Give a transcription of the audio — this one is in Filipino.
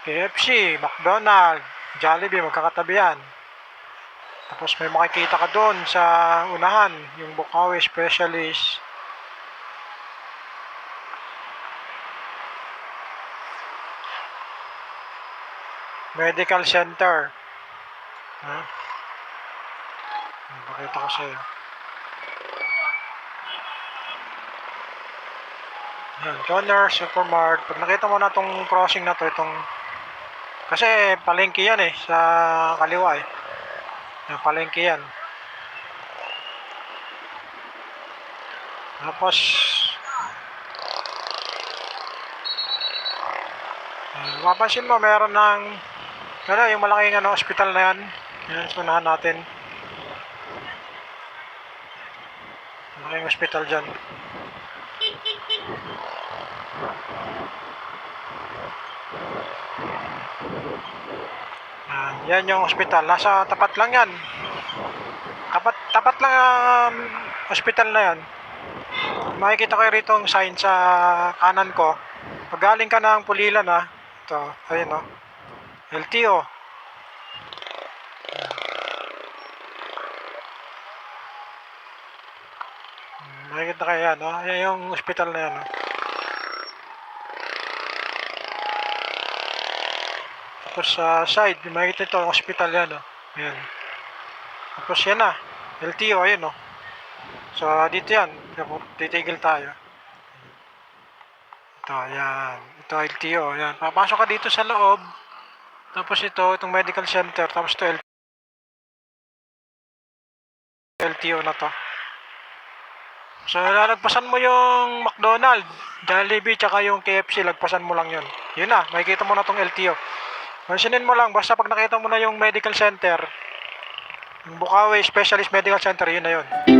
KFC, McDonald's, Jollibee, magkakatabi yan. Tapos may makikita ka doon sa unahan, yung Bukawi Specialist. Medical Center. Ha? Pakita ko sa'yo. Yan, Corner Supermart. Pag nakita mo na itong crossing na to, itong kasi palengke yan sa kaliwa Yan, palengke yan. Tapos mapansin mo meron ng yung malaking hospital na yan. Yan, sunahan natin. Malaking hospital dyan. Yan yung hospital. Nasa tapat lang yan. Tapat lang ang hospital na yan. Makikita kayo rito ang sign sa kanan ko. Pag galing ka ng Pulilan ito, ayun LTO. Makikita kayo yan Yan yung hospital na yan Tapos sa side, makikita ito ang hospital yan Ayan. Tapos yan LTO, ayun So dito yan, titigil tayo. Ito, yan. Ito LTO, yan. Papasok ka dito sa loob. Tapos itong medical center. Tapos ito LTO na to. So lalagpasan mo yung McDonald's, Jollibee, tsaka yung KFC. Lagpasan mo lang yun. Yun makikita mo na tong LTO. Mansinin mo lang, basta pag nakita mo na yung medical center, yung Bukawi Specialist Medical Center, yun na yun.